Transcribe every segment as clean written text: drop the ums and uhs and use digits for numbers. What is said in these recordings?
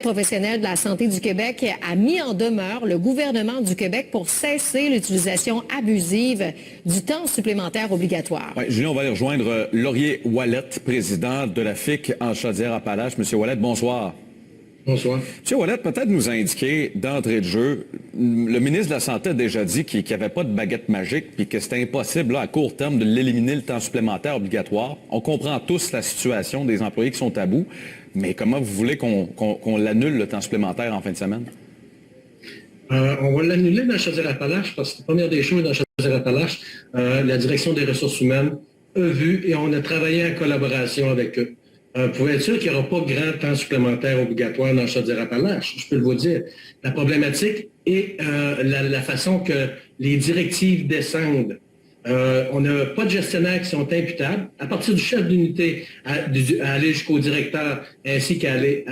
Professionnel de la santé du Québec a mis en demeure le gouvernement du Québec pour cesser l'utilisation abusive du temps supplémentaire obligatoire. Oui, Julien, on va aller rejoindre Laurier Ouellette, président de la FIC en Chaudière-Appalaches. Monsieur Ouellette, bonsoir. Bonsoir. Monsieur Ouellette, peut-être nous indiquer d'entrée de jeu, le ministre de la Santé a déjà dit qu'il n'y avait pas de baguette magique puis que c'était impossible là, à court terme de l'éliminer le temps supplémentaire obligatoire. On comprend tous la situation des employés qui sont à bout, mais comment vous voulez qu'on l'annule le temps supplémentaire en fin de semaine? On va l'annuler dans Chaudière-Appalaches parce que la première des choses dans Chaudière-Appalaches, la direction des ressources humaines a vu et on a travaillé en collaboration avec eux. Vous pouvez être sûr qu'il n'y aura pas grand temps supplémentaire obligatoire dans Chaudière-Appalaches, je peux vous dire. La problématique est la façon que les directives descendent. On n'a pas de gestionnaires qui sont imputables. À partir du chef d'unité à aller jusqu'au directeur ainsi qu'à aller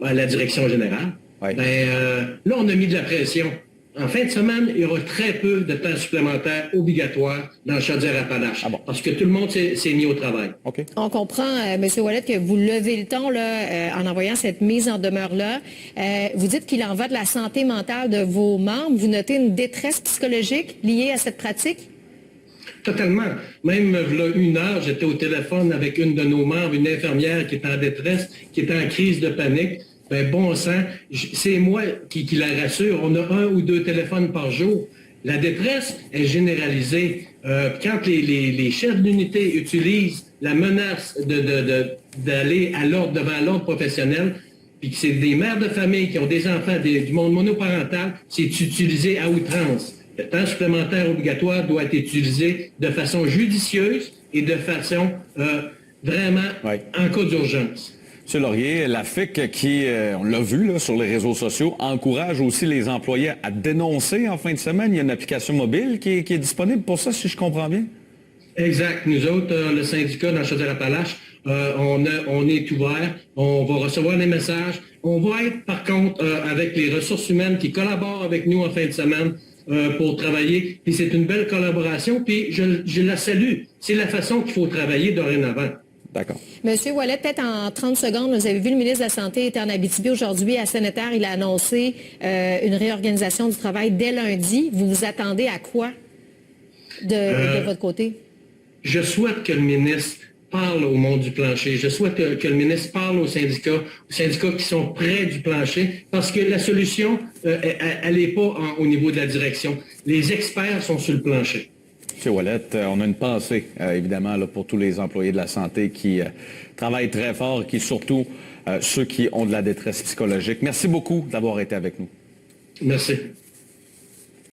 à la direction générale, oui. Là, on a mis de la pression. En fin de semaine, il y aura très peu de temps supplémentaire obligatoire dans Chaudière-Appalaches. Parce que tout le monde s'est mis au travail. Okay. On comprend, M. Ouellette, que vous levez le ton là, en envoyant cette mise en demeure-là. Vous dites qu'il en va de la santé mentale de vos membres. Vous notez une détresse psychologique liée à cette pratique? Totalement. Même là, 1 heure, j'étais au téléphone avec une de nos membres, une infirmière qui est en détresse, qui est en crise de panique. Ben, bon sang, c'est moi qui la rassure. On a 1 ou 2 téléphones par jour. La détresse est généralisée. Quand les chefs d'unité utilisent la menace d'aller devant l'ordre professionnel, puis que c'est des mères de famille qui ont des enfants, du monde monoparental, c'est utilisé à outrance. Le temps supplémentaire obligatoire doit être utilisé de façon judicieuse et de façon vraiment en cas d'urgence. M. Laurier, la FIC qui, on l'a vu là, sur les réseaux sociaux, encourage aussi les employés à dénoncer en fin de semaine. Il y a une application mobile qui est disponible pour ça, si je comprends bien. Exact. Nous autres, le syndicat dans Chaudière-Appalaches, on est ouvert. On va recevoir des messages. On va être, par contre, avec les ressources humaines qui collaborent avec nous en fin de semaine pour travailler. Puis c'est une belle collaboration. Puis je la salue. C'est la façon qu'il faut travailler dorénavant. D'accord. Monsieur Ouellette, peut-être en 30 secondes, vous avez vu le ministre de la Santé était en Abitibi aujourd'hui à Saint-Nétaire. Il a annoncé une réorganisation du travail dès lundi. Vous vous attendez à quoi de votre côté? Je souhaite que le ministre parle au monde du plancher. Je souhaite que le ministre parle aux syndicats qui sont près du plancher, parce que la solution, elle n'est pas au niveau de la direction. Les experts sont sur le plancher. M. Ouellette, on a une pensée, évidemment, là, pour tous les employés de la santé qui travaillent très fort, qui surtout ceux qui ont de la détresse psychologique. Merci beaucoup d'avoir été avec nous. Merci.